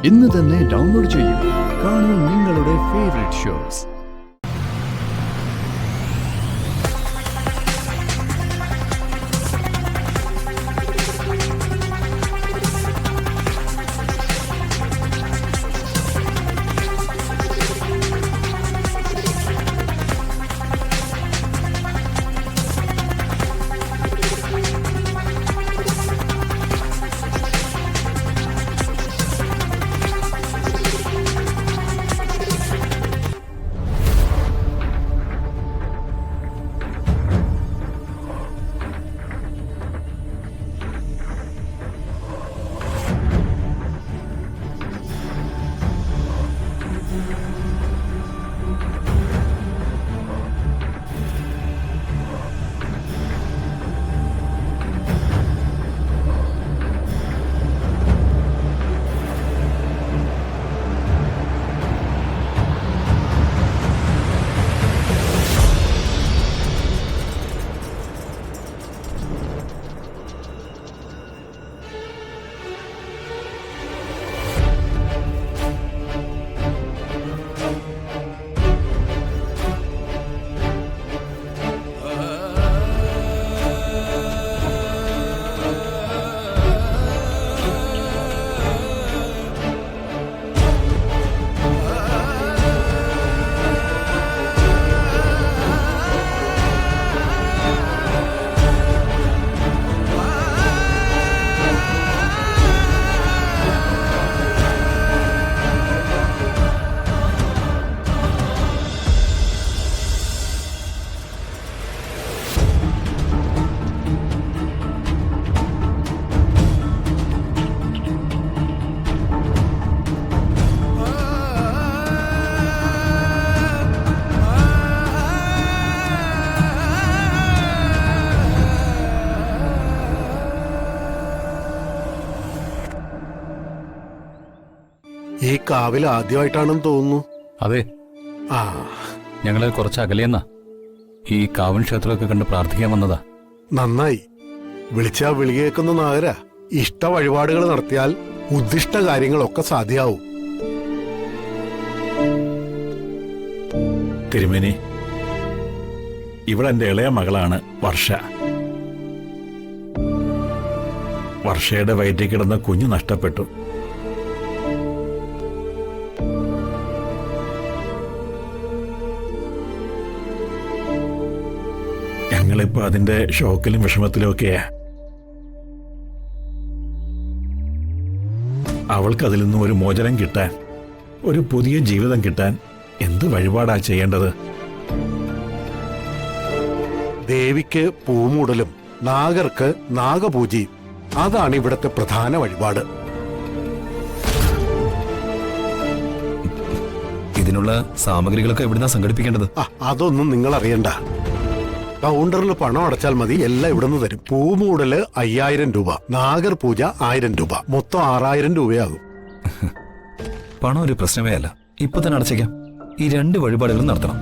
ഇന്ന് തന്നെ ഡൗൺലോഡ് ചെയ്യൂ. കാണൂ നിങ്ങളുടെ ഫേവറേറ്റ് ഷോസ്. ഈ കാവിൽ ആദ്യമായിട്ടാണെന്ന് തോന്നുന്നു. അതെ, ഞങ്ങള് കുറച്ച് അകലെയെന്നാ ഈ കാവൻ ക്ഷേത്രമൊക്കെ കണ്ട് പ്രാർത്ഥിക്കാൻ വന്നതാ. നന്നായി. വിളിച്ചാ വിളി കേൾക്കുന്ന നാഗര. ഇഷ്ട വഴിപാടുകൾ നടത്തിയാൽ ഉദ്ദിഷ്ട കാര്യങ്ങളൊക്കെ സാധ്യമാവും. തിരുമേനി, ഇവിടെ എന്റെ ഇളയ മകളാണ് വർഷ. വർഷയുടെ വയറ്റിൽ കിടന്ന കുഞ്ഞു നഷ്ടപ്പെട്ടു. ഞങ്ങളിപ്പോ അതിന്റെ ഷോക്കിലും വിഷമത്തിലും ഒക്കെയാ. അവൾക്ക് അതിൽ നിന്നും ഒരു മോചനം കിട്ടാൻ, ഒരു പുതിയ ജീവിതം കിട്ടാൻ എന്ത് വഴിപാടാ ചെയ്യേണ്ടത്? ദേവിക്ക് പൂമൂടലും നാഗർക്ക് നാഗപൂജയും അതാണ് ഇവിടത്തെ പ്രധാന വഴിപാട്. ഇതിനുള്ള സാമഗ്രികളൊക്കെ എവിടുന്നാ സംഘടിപ്പിക്കേണ്ടത്? അതൊന്നും നിങ്ങൾ അറിയണ്ട. കൗണ്ടറിൽ പണം അടച്ചാൽ മതി, എല്ലാം ഇവിടുന്ന് തരും. പൂമൂടല് 5000 രൂപ, നാഗർ പൂജ 1000 രൂപ, മൊത്തം 6000 രൂപയാകും. പണം ഒരു പ്രശ്നമേ അല്ല, ഇപ്പൊ തന്നെ അടച്ചേക്കാം. ഈ 2 വഴിപാടുകളും നടത്തണം.